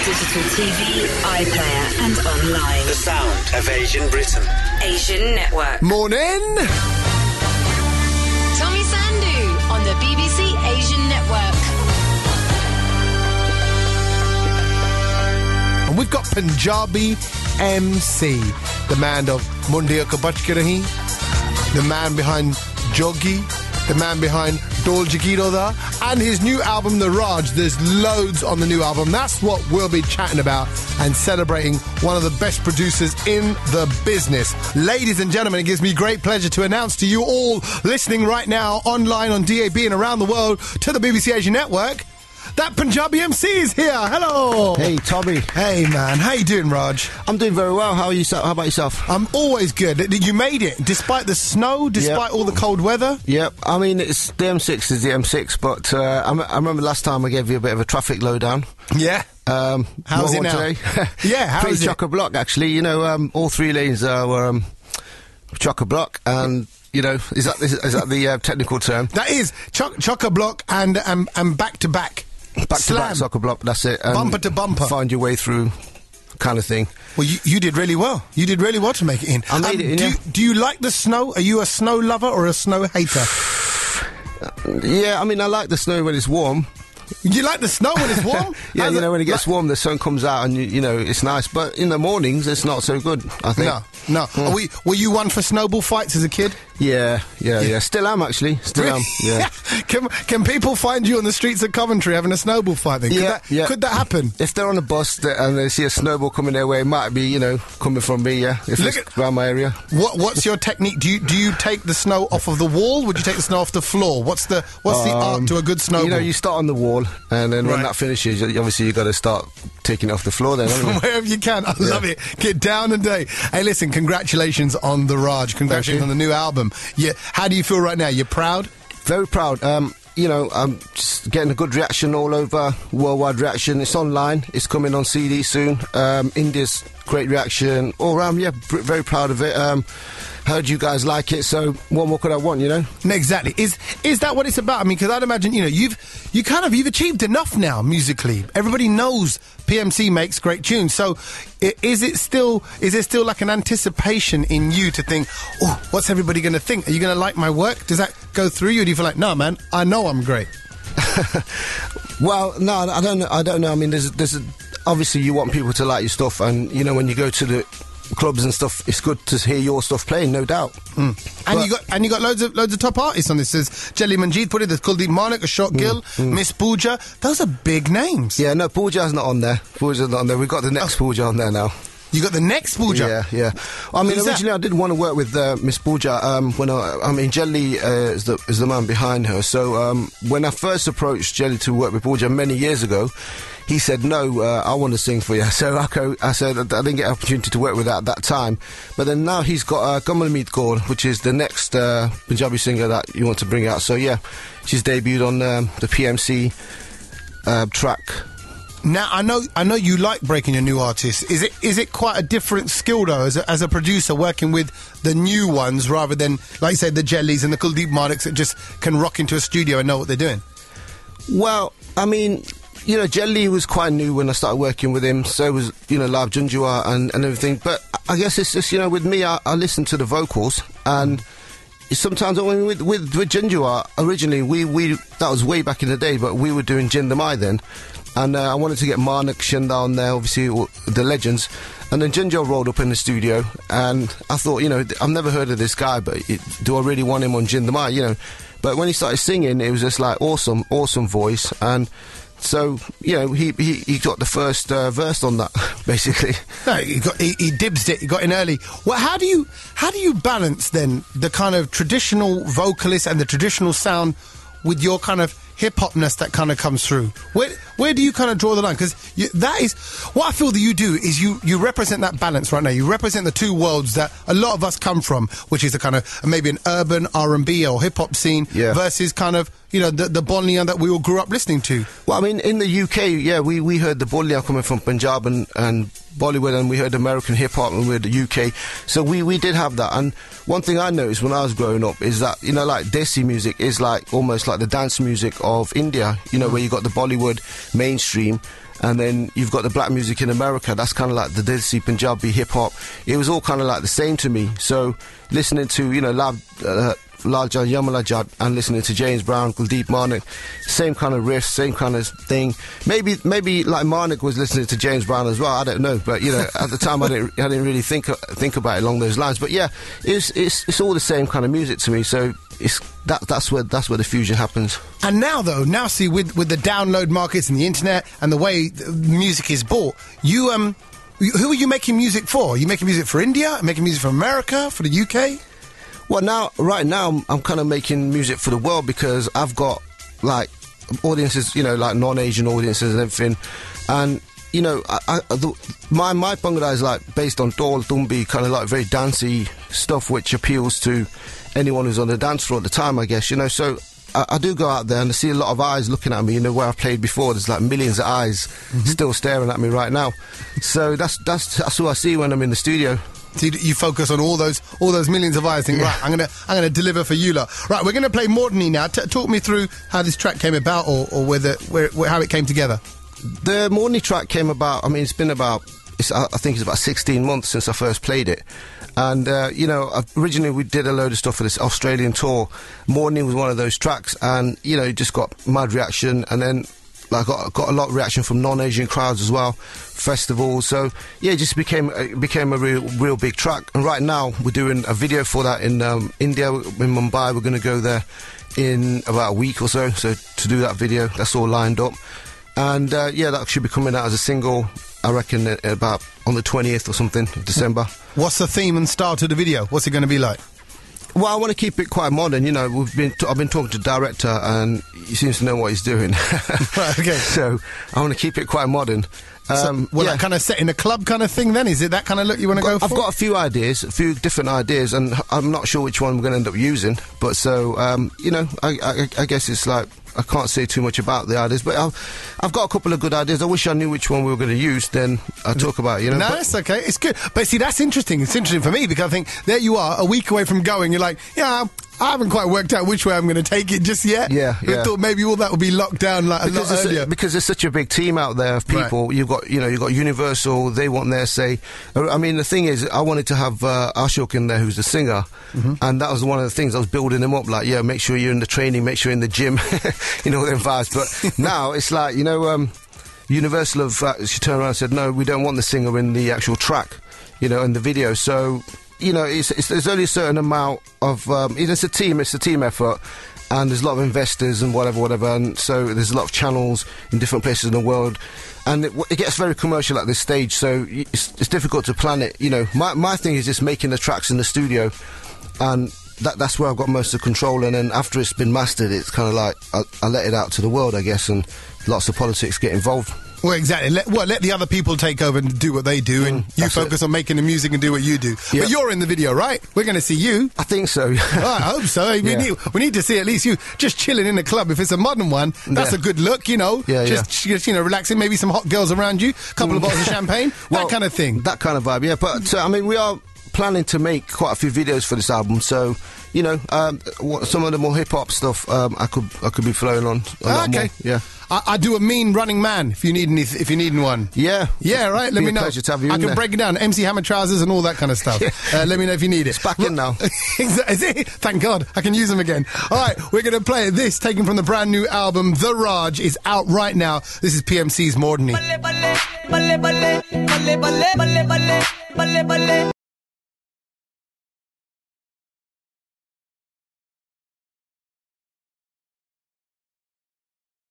digital TV, iPlayer and online. The sound of Asian Britain. Asian Network. Morning! Tommy Sandhu on the BBC Asian Network. And we've got Panjabi MC, the man of Mundiya Ka Bach Ke Rahi, the man behind Jogi, the man behind Dol Jagiro Da, and his new album, The Raj. There's loads on the new album. That's what we'll be chatting about and celebrating one of the best producers in the business. Ladies and gentlemen, it gives me great pleasure to announce to you all listening right now online on DAB and around the world to the BBC Asian Network that Panjabi MC is here. Hello. Hey, Tommy. Hey, man. How you doing, Raj? I'm doing very well. How are you? How about yourself? I'm always good. You made it, despite the snow, despite all the cold weather. Yep. I mean, it's the M6 is the M6, but I remember last time I gave you a bit of a traffic lowdown. Yeah. How's it now? Today? Yeah, how is it? Pretty chock-a-block, actually. You know, all three lanes were chock-a-block, and... You know, is that the technical term? That is chock-a-block and back-to-back. Back-to-back chock-a-block, that's it. Bumper to bumper. Find your way through kind of thing. Well, you did really well. You did really well to make it in. I made it in, do you like the snow? Are you a snow lover or a snow hater? Yeah, I mean, I like the snow when it's warm. You like the snow when it's warm? Yeah, you know, when it gets warm, the sun comes out and, you know, it's nice. But in the mornings, it's not so good, I think. No. Were you one for snowball fights as a kid? Yeah. Still am, actually. Still am, yeah. Can people find you on the streets of Coventry having a snowball fight then? Could that happen? If they're on a bus and they see a snowball coming their way, it might be, you know, coming from me, yeah, if it's around my area. What's your technique? Do you take the snow off of the wall? Would you take the snow off the floor? What's the art to a good snowball? You know, you start on the wall, and then when that finishes, obviously you got to start taking it off the floor then, haven't you? Wherever you can. I love it. Get down and day. Hey, listen, congratulations on The Raj. Congratulations on the new album. Yeah, how do you feel right now? You're proud? Very proud. You know, I'm just getting a good reaction all over, worldwide reaction. It's online. It's coming on CD soon. India's great reaction all around. Yeah, very proud of it. Heard you guys like it, so what more could I want, you know? Exactly. Is that what it's about? I mean, because I'd imagine, you know, you've achieved enough now musically. Everybody knows PMC makes great tunes. So is there still like an anticipation in you to think, oh, what's everybody going to think? Are you going to like my work? Does that go through you? Or do you feel like, no, man, I know I'm great? Well, no, I don't know. I mean, there's obviously you want people to like your stuff, and you know, when you go to the clubs and stuff, it's good to hear your stuff playing, no doubt. And you got loads of top artists on this. There's Jelly Manjitpuri, there's Kuldeep Manik, Ashok Gill, Miss Pooja. Those are big names. Yeah, no, Pooja's not on there. Pooja's not on there. We've got the next Pooja on there now. You got the next Pooja? Yeah. I mean, originally I did want to work with Miss Pooja. When Jelly is the man behind her. So when I first approached Jelly to work with Pooja many years ago, he said, no, I want to sing for you. So I said I didn't get an opportunity to work with that at that time. But then now he's got Kamal Meet Kaur, which is the next Punjabi singer that you want to bring out. So yeah, she's debuted on the PMC track. Now, I know you like breaking a new artist. Is it quite a different skill, though, as a producer, working with the new ones rather than, like you said, the Jellies and the Kuldeep Maniks that just can rock into a studio and know what they're doing? Well, I mean, you know, Jelly was quite new when I started working with him. So was, you know, Labh Janjua and everything. But I guess it's just, you know, with me, I listen to the vocals, and sometimes with Janjua, originally, we that was way back in the day, but we were doing Jind Mahi then. And I wanted to get Manik, Shinda on there, obviously, the legends. And then Janjua rolled up in the studio, and I thought, you know, I've never heard of this guy, but do I really want him on Jind Mahi, you know? But when he started singing, it was just like awesome voice. And so, you know, he got the first verse on that, basically. No, he dibsed it. He got in early. Well, how do you balance then the kind of traditional vocalist and the traditional sound with your kind of hip-hopness that kind of comes through? Where do you kind of draw the line? Because that is what I feel that you do, is you represent that balance right now. You represent the two worlds that a lot of us come from, which is a kind of maybe an urban R&B or hip-hop scene versus kind of, you know, the Bolnia that we all grew up listening to. Well, I mean, in the UK, yeah, we heard the Bolnia coming from Punjab and Bollywood, and we heard American hip-hop, and we heard the UK. So we did have that. And one thing I noticed when I was growing up is that, you know, like Desi music is like almost like the dance music of India, you know, where you got the Bollywood, mainstream. And then you've got the black music in America. That's kind of like the Desi, Punjabi, hip-hop. It was all kind of like the same to me. So listening to, Labh Janjua and listening to James Brown, Kuldeep Manik, same kind of riff, same kind of thing. Maybe like Manik was listening to James Brown as well. I don't know, but at the time I didn't really think about it along those lines. But yeah, it's all the same kind of music to me. So that's where the fusion happens. And now see with the download markets and the internet and the way music is bought, who are you making music for? Are you making music for India? Making music for America? For the UK? Well, right now, I'm kind of making music for the world because I've got, like, audiences, like non-Asian audiences and everything. And, my Bhangra is, like, based on Dol, Tumbi, kind of, like, very dancey stuff, which appeals to anyone who's on the dance floor at the time, I guess, So I do go out there and I see a lot of eyes looking at me, where I've played before. There's, like, millions of eyes still staring at me right now. So that's what I see when I'm in the studio. So you focus on all those millions of eyes. Think, right, I'm gonna deliver for you lot. Right, we're gonna play Moorni now. Talk me through how this track came about, or how it came together. The Moorni track came about. I mean, it's been I think it's about 16 months since I first played it. And, originally we did a load of stuff for this Australian tour. Moorni was one of those tracks, and, it just got mad reaction, and then I got a lot of reaction from non-Asian crowds as well, festivals. So yeah, it just became a real big track. And right now we're doing a video for that in India, in Mumbai. We're going to go there in about a week or so. So to do that video, that's all lined up. And that should be coming out as a single, I reckon, about on the 20th or something of December. What's the theme and style to the video? What's it going to be like? Well, I want to keep it quite modern. I've been talking to the director, and he seems to know what he's doing. Right, okay. So I want to keep it quite modern. That kind of set in a club kind of thing then? Is it that kind of look you want to go for? I've got a few different ideas, and I'm not sure which one we're going to end up using. But so, I guess it's like, I can't say too much about the ideas, but I've got a couple of good ideas. I wish I knew which one we were going to use, then I'd talk about it, No, it's okay. It's good. But see, that's interesting. It's interesting for me because I think there you are, a week away from going, you're like, I haven't quite worked out which way I'm going to take it just yet. Yeah. I thought maybe all that would be locked down like a lot earlier. Because there's such a big team out there of people. Right. You've got Universal, they want their say. I mean, the thing is, I wanted to have Ashok in there, who's the singer, and that was one of the things I was building him up, like, make sure you're in the training, make sure you're in the gym, them vibes. But now it's like, Universal she turned around and said, no, we don't want the singer in the actual track, in the video. So, there's only a certain amount of, it's a team effort, and there's a lot of investors and whatever, and so there's a lot of channels in different places in the world, and it gets very commercial at this stage, so it's difficult to plan it. My thing is just making the tracks in the studio, and that's where I've got most of the control, and then after it's been mastered, it's kind of like I let it out to the world, I guess, and lots of politics get involved. Well, exactly. Let the other people take over and do what they do, and you focus on making the music and do what you do. Yep. But you're in the video, right? We're going to see you. I think so. I hope so. We need to see at least you just chilling in the club. If it's a modern one, that's a good look, Just relaxing, maybe some hot girls around you, a couple of bottles of champagne, that kind of thing. That kind of vibe, yeah. But, we are planning to make quite a few videos for this album, so some of the more hip hop stuff I could be flowing on a lot more. Yeah, I do a mean running man if you need one. Yeah, right. Let me know. Pleasure to have you I in can there. break it down. MC Hammer trousers and all that kind of stuff. Let me know if you need it. It's back in now. Thank God I can use them again. All right, we're going to play this taken from the brand new album The Raj is out right now. This is PMC's Moorni.